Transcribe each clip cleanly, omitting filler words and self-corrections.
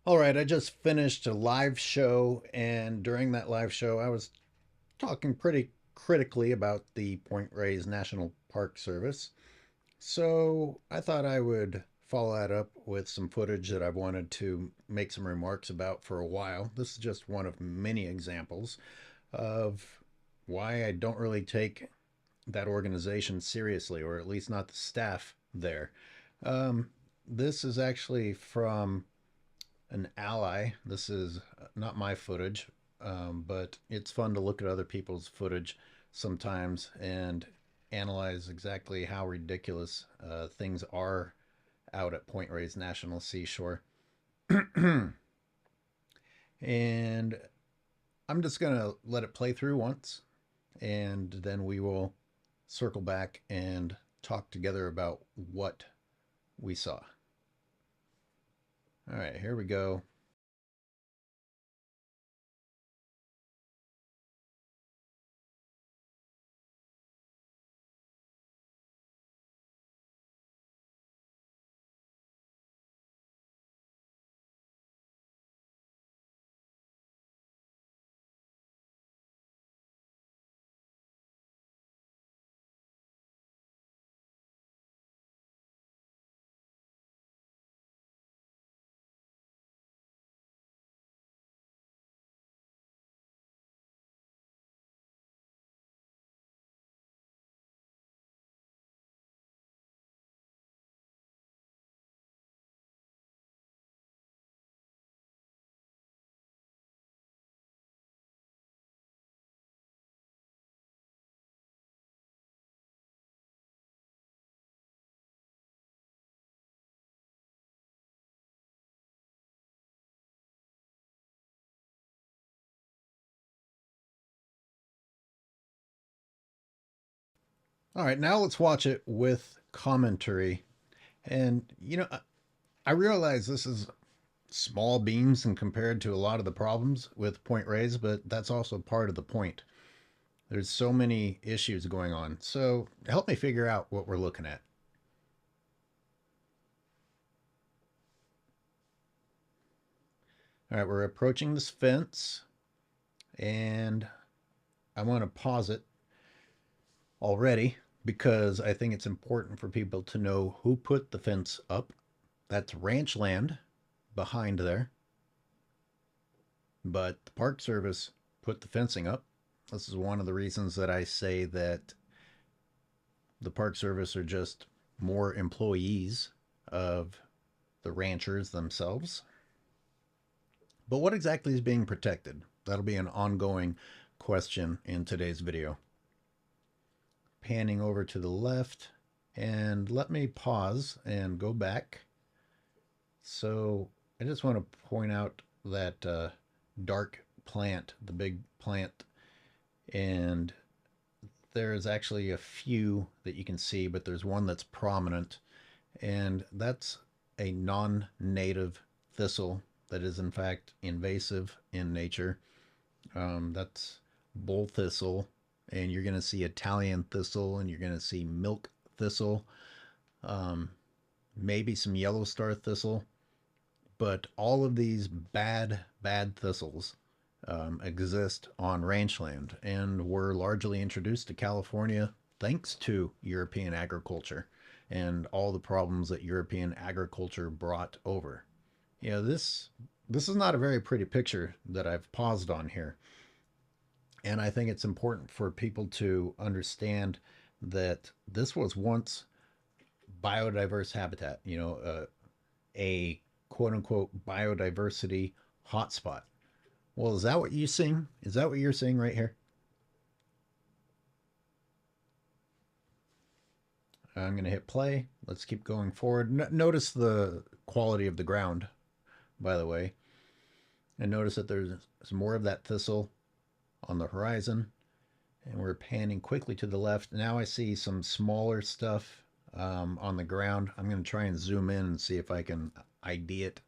All right, I just finished a live show, and during that live show, I was talking pretty critically about the Point Reyes National Park Service. So I thought I would follow that up with some footage that I've wanted to make some remarks about for a while. This is just one of many examples of why I don't really take that organization seriously, or at least not the staff there. Um, this is actually from an ally. This is not my footage, but it's fun to look at other people's footage sometimes and analyze exactly how ridiculous things are out at Point Reyes National Seashore. And I'm just going to let it play through once, and then we will circle back and talk together about what we saw. All right, here we go. All right, now let's watch it with commentary. And, I realize this is small beans and compared to a lot of the problems with Point Reyes, but that's also part of the point. There's so many issues going on. So help me figure out what we're looking at. All right, we're approaching this fence, and I want to pause it already because I think it's important for people to know who put the fence up. That's ranch land behind there, but the Park Service put the fencing up. This is one of the reasons that I say that the Park Service are just more employees of the ranchers themselves. But what exactly is being protected? That'll be an ongoing question in today's video. Panning over to the left, and let me pause and go back. So I just want to point out that dark plant, the big plant, and there's actually a few that you can see, but there's one that's prominent, and that's a non-native thistle that is in fact invasive in nature. That's bull thistle, and you're going to see Italian thistle, and you're going to see milk thistle, um, maybe some yellow star thistle, but all of these bad thistles exist on ranchland and were largely introduced to California thanks to European agriculture and all the problems that European agriculture brought over. This is not a very pretty picture that I've paused on here. And I think it's important for people to understand that this was once biodiverse habitat, a quote unquote biodiversity hotspot. Well, is that what you're seeing? Is that what you're seeing right here? I'm going to hit play. Let's keep going forward. Notice the quality of the ground, by the way. And notice that there's more of that thistle on the horizon. And we're panning quickly to the left. Now I see some smaller stuff on the ground. I'm going to try and zoom in and see if I can ID it.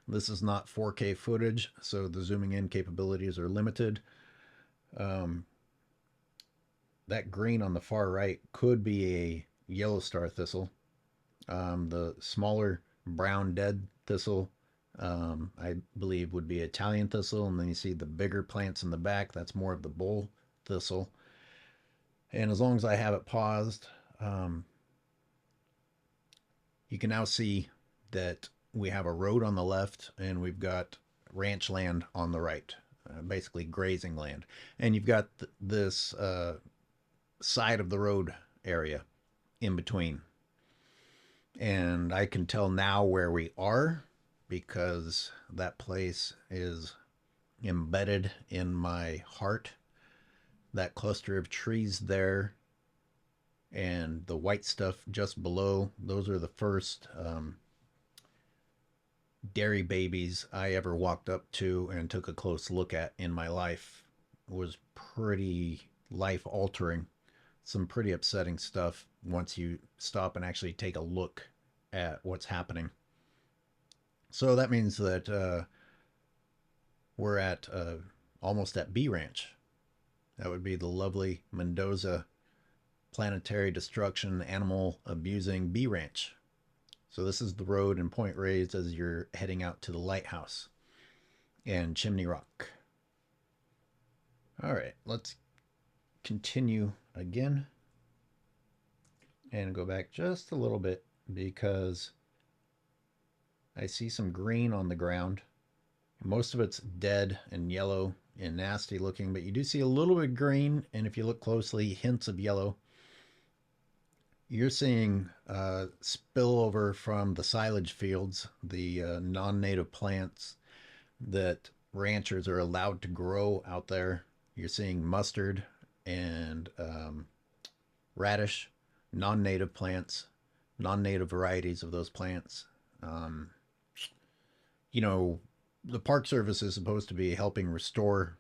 This is not 4K footage, so the zooming in capabilities are limited. Um, that green on the far right could be a yellow star thistle. The smaller brown dead thistle I believe would be Italian thistle. And then you see the bigger plants in the back. That's more of the bull thistle. And as long as I have it paused, um, you can now see that we have a road on the left and we've got ranch land on the right, basically grazing land. And you've got this side of the road area in between. And I can tell now where we are because that place is embedded in my heart. That cluster of trees there and the white stuff just below, those are the first dairy babies I ever walked up to and took a close look at in my life. It was pretty life altering. Some pretty upsetting stuff once you stop and actually take a look at what's happening. So that means that we're at almost at B Ranch. That would be the lovely Mendoza planetary destruction, animal abusing B Ranch. So this is the road in Point Reyes as you're heading out to the lighthouse and Chimney Rock. All right, let's continue again and go back just a little bit because I see some green on the ground. Most of it's dead and yellow and nasty looking, but you do see a little bit of green, and if you look closely, hints of yellow. You're seeing spillover from the silage fields, the non-native plants that ranchers are allowed to grow out there. You're seeing mustard and radish, non-native plants, non-native varieties of those plants. Um, you know, the Park Service is supposed to be helping restore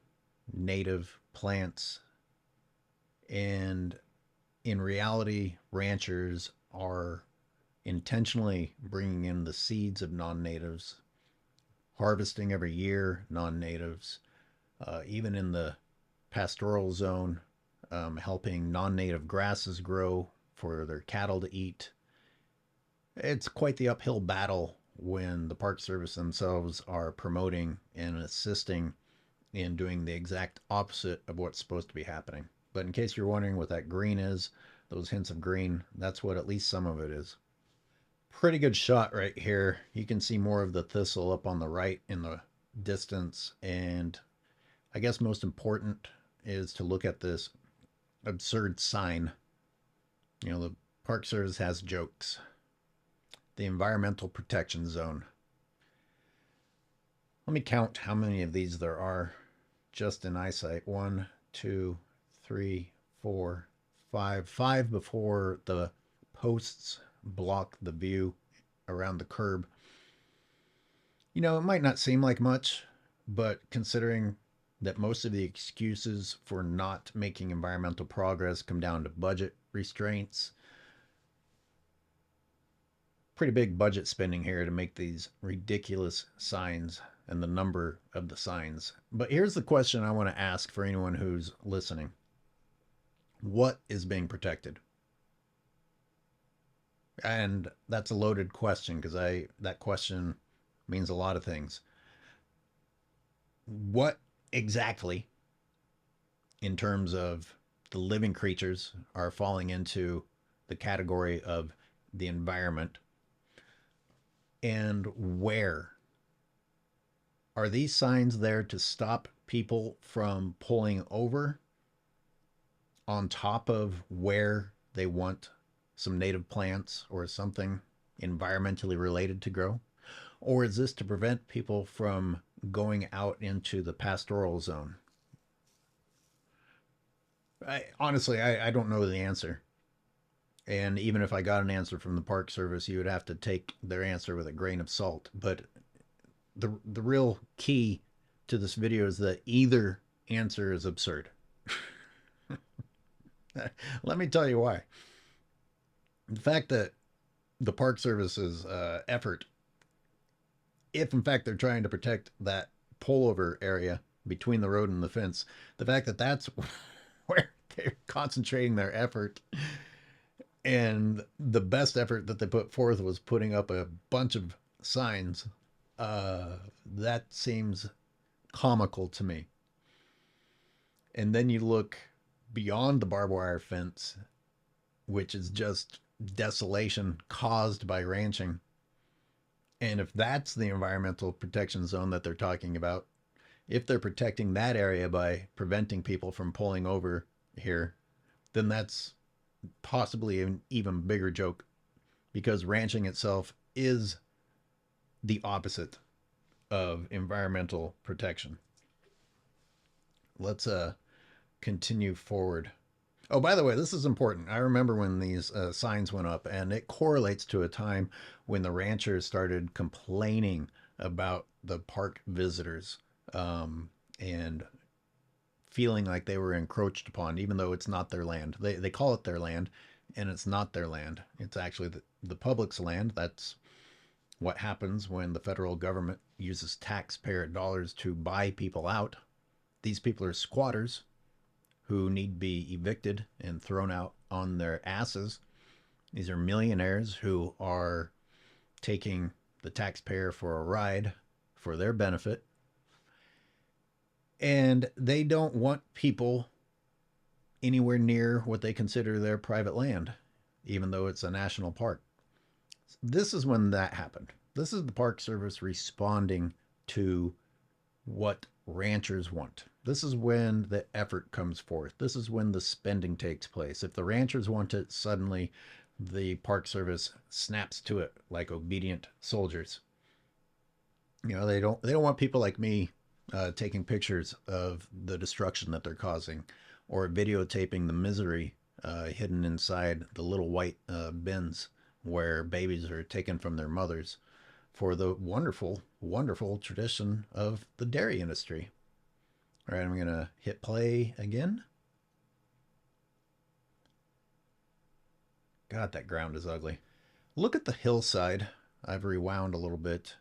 native plants, and in reality, ranchers are intentionally bringing in the seeds of non-natives, harvesting every year non-natives, even in the pastoral zone, helping non-native grasses grow for their cattle to eat. It's quite the uphill battle when the Park Service themselves are promoting and assisting in doing the exact opposite of what's supposed to be happening. But in case you're wondering what that green is, those hints of green, that's what at least some of it is. Pretty good shot right here. You can see more of the thistle up on the right in the distance. And I guess most important is to look at this absurd sign. You know, the Park Service has jokes. The Environmental Protection Zone. Let me count how many of these there are just in eyesight. 1, 2, 3, 4, 5. 5 before the posts block the view around the curb. You know, it might not seem like much, but considering that most of the excuses for not making environmental progress come down to budget restraints, pretty big budget spending here to make these ridiculous signs and the number of the signs. But here's the question I want to ask for anyone who's listening. What is being protected? And that's a loaded question because that question means a lot of things. What exactly, in terms of the living creatures, are falling into the category of the environment? And where? Are these signs there to stop people from pulling over on top of where they want some native plants or something environmentally related to grow? Or is this to prevent people from going out into the pastoral zone? Honestly, I don't know the answer. And even if I got an answer from the Park Service, you would have to take their answer with a grain of salt. But the real key to this video is that either answer is absurd. Let me tell you why. The fact that the Park Service's effort, if in fact they're trying to protect that pullover area between the road and the fence, the fact that that's where they're concentrating their effort, and the best effort that they put forth was putting up a bunch of signs That seems comical to me. And then you look beyond the barbed wire fence, which is just desolation caused by ranching. And if that's the environmental protection zone that they're talking about, if they're protecting that area by preventing people from pulling over here, then that's possibly an even bigger joke, because ranching itself is the opposite of environmental protection. Let's continue forward. Oh, by the way, this is important. I remember when these signs went up, and it correlates to a time when the ranchers started complaining about the park visitors, and feeling like they were encroached upon, even though it's not their land. They call it their land, and it's not their land. It's actually the public's land. That's what happens when the federal government uses taxpayer dollars to buy people out. These people are squatters who need to be evicted and thrown out on their asses. These are millionaires who are taking the taxpayer for a ride for their benefit. And they don't want people anywhere near what they consider their private land, even though it's a national park. This is when that happened. This is the Park Service responding to what ranchers want. This is when the effort comes forth. This is when the spending takes place. If the ranchers want it, suddenly the Park Service snaps to it like obedient soldiers. You know, they don't want people like me taking pictures of the destruction that they're causing, or videotaping the misery hidden inside the little white bins where babies are taken from their mothers for the wonderful, wonderful tradition of the dairy industry. All right, I'm going to hit play again. God, that ground is ugly. Look at the hillside. I've rewound a little bit.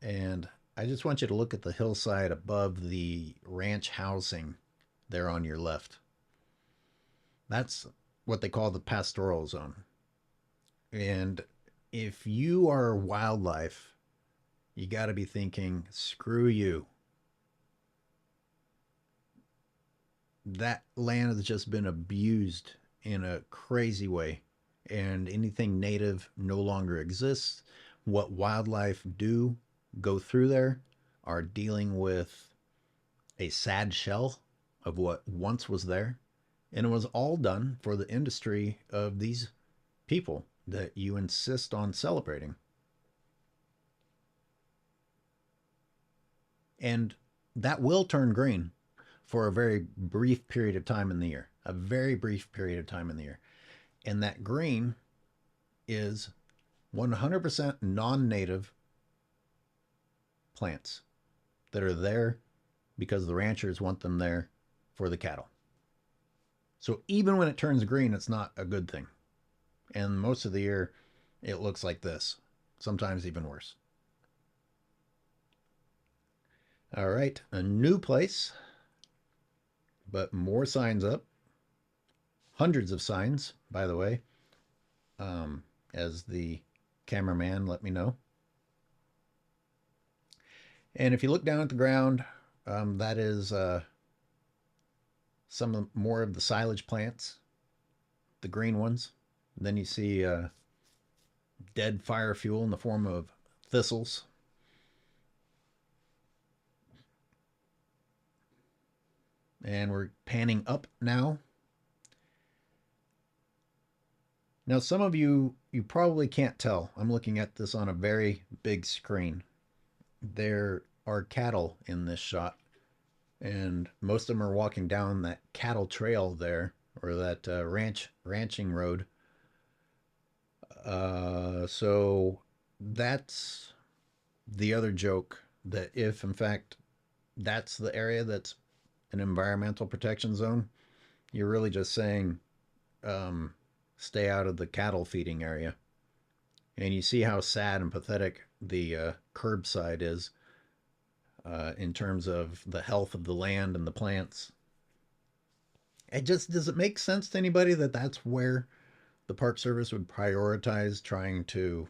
And I just want you to look at the hillside above the ranch housing there on your left. That's what they call the pastoral zone. And if you are wildlife, you got to be thinking, screw you. That land has just been abused in a crazy way, and anything native no longer exists. What wildlife do go through there are dealing with a sad shell of what once was there. And it was all done for the industry of these people that you insist on celebrating. And that will turn green for a very brief period of time in the year. A very brief period of time in the year. And that green is 100% non native plants that are there because the ranchers want them there for the cattle. So even when it turns green, it's not a good thing. And most of the year, it looks like this, sometimes even worse. All right, a new place, but more signs up. Hundreds of signs, by the way, as the cameraman let me know. And if you look down at the ground, that is some more of the silage plants, the green ones. And then you see dead fire fuel in the form of thistles. And we're panning up now. Now, some of you probably can't tell. I'm looking at this on a very big screen. There are cattle in this shot, and most of them are walking down that cattle trail there, or that ranching road. So that's the other joke, that if in fact that's the area that's an environmental protection zone, you're really just saying stay out of the cattle feeding area. And you see how sad and pathetic the curbside is in terms of the health of the land and the plants. It just, does it make sense to anybody that that's where the Park Service would prioritize trying to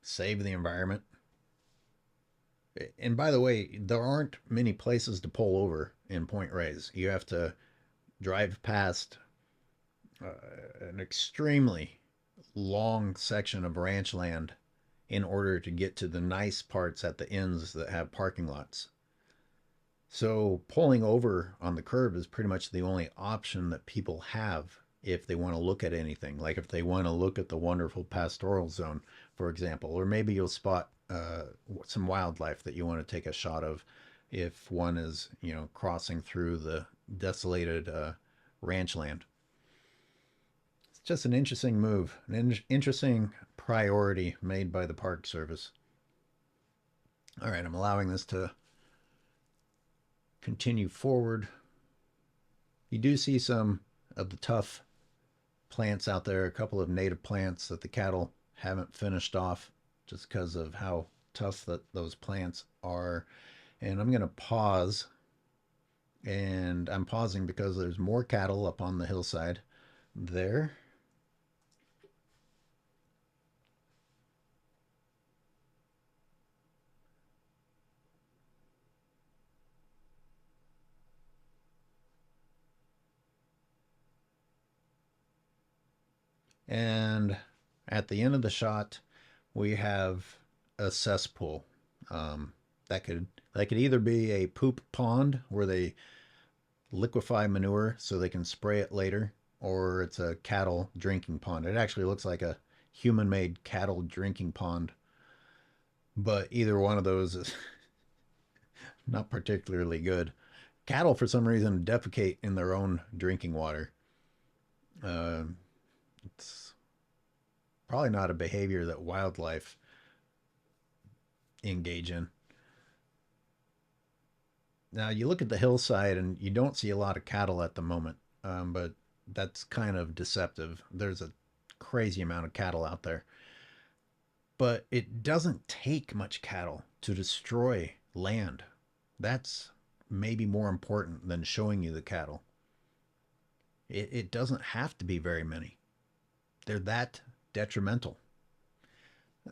save the environment? And by the way, there aren't many places to pull over in Point Reyes. You have to drive past an extremely long section of ranch land in order to get to the nice parts at the ends that have parking lots. So pulling over on the curb is pretty much the only option that people have if they want to look at anything. Like if they want to look at the wonderful pastoral zone, for example, or maybe you'll spot some wildlife that you want to take a shot of if one is, crossing through the desolated ranch land. It's just an interesting move, an interesting priority made by the Park Service. All right, I'm allowing this to continue forward. You do see some of the tough plants out there, a couple of native plants that the cattle haven't finished off just because of how tough that those plants are. And I'm going to pause, and I'm pausing because there's more cattle up on the hillside there. And at the end of the shot, we have a cesspool. Um, that could either be a poop pond where they liquefy manure so they can spray it later, or it's a cattle drinking pond. It actually looks like a human-made cattle drinking pond, but either one of those is not particularly good. Cattle, for some reason, defecate in their own drinking water. Uh, it's probably not a behavior that wildlife engage in. Now, you look at the hillside and you don't see a lot of cattle at the moment, but that's kind of deceptive. There's a crazy amount of cattle out there. But it doesn't take much cattle to destroy land. That's maybe more important than showing you the cattle. It doesn't have to be very many. They're that detrimental.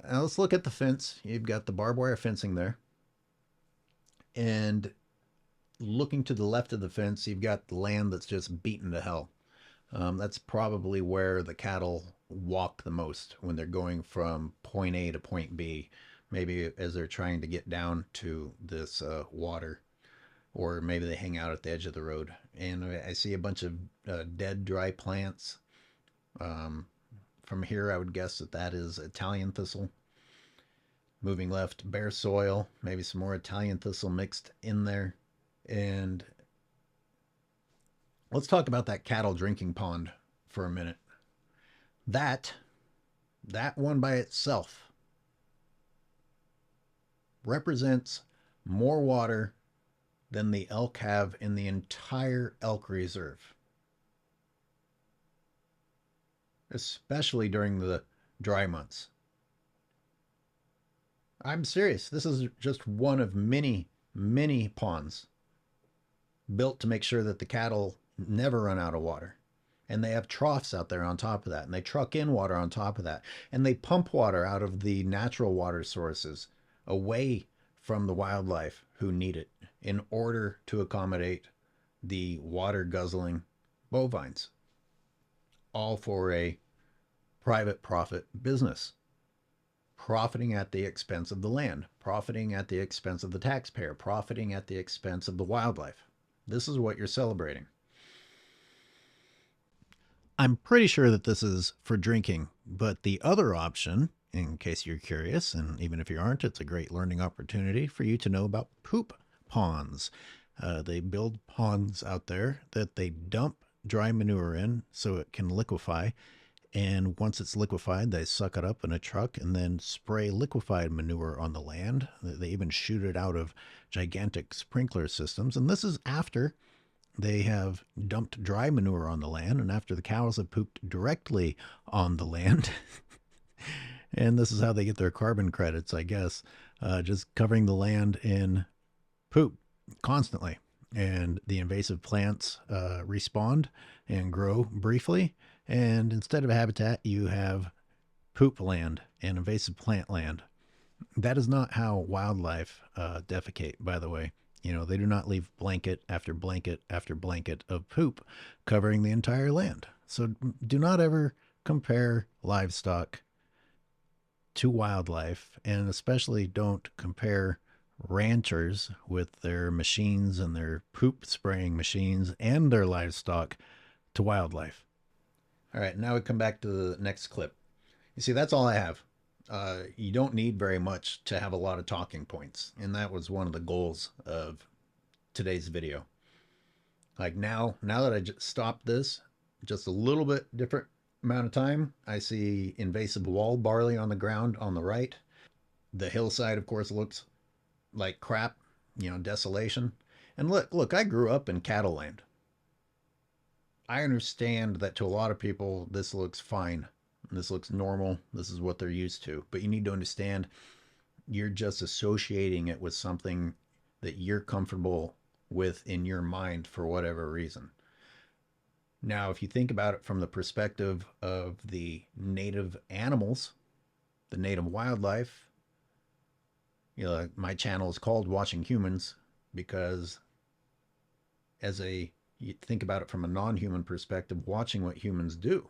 Now let's look at the fence. You've got the barbed wire fencing there. And looking to the left of the fence, you've got the land that's just beaten to hell. That's probably where the cattle walk the most when they're going from point A to point B, maybe as they're trying to get down to this water, or maybe they hang out at the edge of the road. And I see a bunch of dead, dry plants. Um, from here, I would guess that that is Italian thistle. Moving left, bare soil, maybe some more Italian thistle mixed in there. And let's talk about that cattle drinking pond for a minute. That that one by itself represents more water than the elk have in the entire elk reserve, especially during the dry months. I'm serious. This is just one of many, many ponds built to make sure that the cattle never run out of water. And they have troughs out there on top of that. And they truck in water on top of that. And they pump water out of the natural water sources away from the wildlife who need it in order to accommodate the water guzzling bovines, all for a private profit business, profiting at the expense of the land, profiting at the expense of the taxpayer, profiting at the expense of the wildlife. This is what you're celebrating. I'm pretty sure that this is for drinking, but the other option, in case you're curious, and even if you aren't, it's a great learning opportunity for you to know about poop ponds. They build ponds out there that they dump dry manure in so it can liquefy. And once it's liquefied, they suck it up in a truck and then spray liquefied manure on the land. They even shoot it out of gigantic sprinkler systems. And this is after they have dumped dry manure on the land and after the cows have pooped directly on the land. And this is how they get their carbon credits, I guess, just covering the land in poop constantly. And the invasive plants respawn and grow briefly. And instead of habitat, you have poop land and invasive plant land. That is not how wildlife defecate, by the way. They do not leave blanket after blanket after blanket of poop covering the entire land. So do not ever compare livestock to wildlife, and especially don't compare ranchers with their machines and their poop spraying machines and their livestock to wildlife. All right, now we come back to the next clip. You see, that's all I have. You don't need very much to have a lot of talking points, and that was one of the goals of today's video. Like now that I just stopped this, just a little bit different amount of time, I see invasive wall barley on the ground on the right. The hillside, of course, looks like crap, desolation. And look, I grew up in cattle land. I understand that to a lot of people, this looks fine. This looks normal. This is what they're used to. But you need to understand you're just associating it with something that you're comfortable with in your mind for whatever reason. Now, if you think about it from the perspective of the native animals, the native wildlife, my channel is called Watching Humans because you think about it from a non-human perspective, watching what humans do,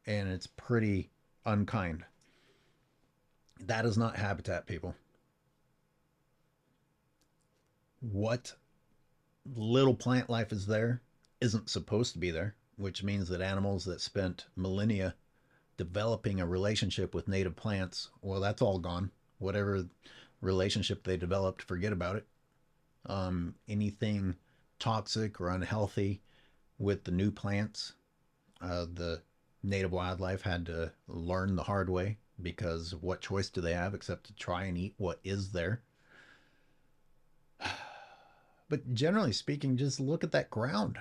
and it's pretty unkind. That is not habitat, people. What little plant life is there isn't supposed to be there, which means that animals that spent millennia developing a relationship with native plants, well, that's all gone. Whatever relationship they developed, forget about it. Anything toxic or unhealthy with the new plants, the native wildlife had to learn the hard way, because what choice do they have except to try and eat what is there? But generally speaking, just look at that ground.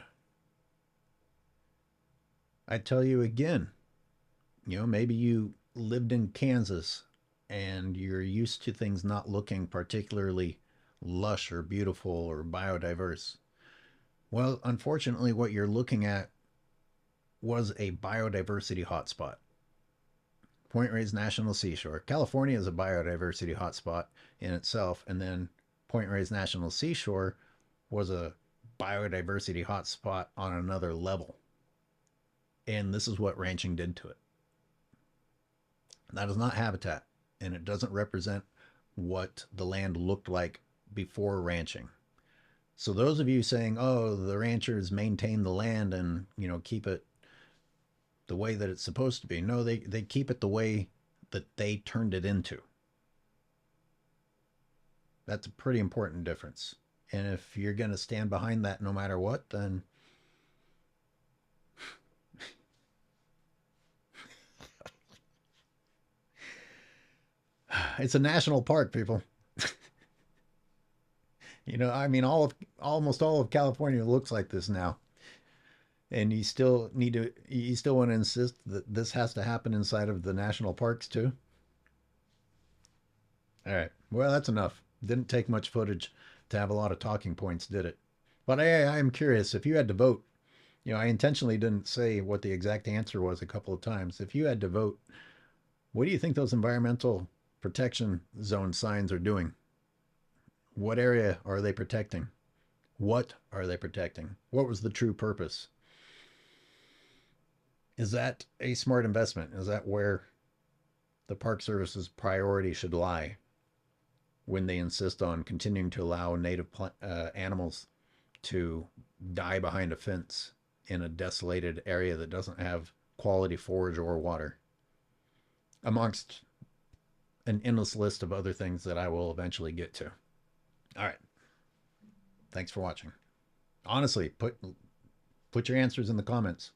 I tell you again, maybe you lived in Kansas and you're used to things not looking particularly lush or beautiful or biodiverse. Well, unfortunately, what you're looking at was a biodiversity hotspot. Point Reyes National Seashore. California is a biodiversity hotspot in itself, and then Point Reyes National Seashore was a biodiversity hotspot on another level. And this is what ranching did to it. That is not habitat, and it doesn't represent what the land looked like before ranching. So those of you saying, oh, the ranchers maintain the land and, keep it the way that it's supposed to be. No, they keep it the way that they turned it into. That's a pretty important difference. And if you're going to stand behind that no matter what, then it's a national park, people. Almost all of California looks like this now. And you still want to insist that this has to happen inside of the national parks too? All right. Well, that's enough. Didn't take much footage to have a lot of talking points, did it? But I am curious, if you had to vote, I intentionally didn't say what the exact answer was a couple of times. If you had to vote, what do you think those environmental protection zone signs are doing? What area are they protecting? What are they protecting? What was the true purpose? Is that a smart investment? Is that where the Park Service's priority should lie when they insist on continuing to allow native animals to die behind a fence in a desolated area that doesn't have quality forage or water, amongst an endless list of other things that I will eventually get to? All right. Thanks for watching. Honestly, put your answers in the comments.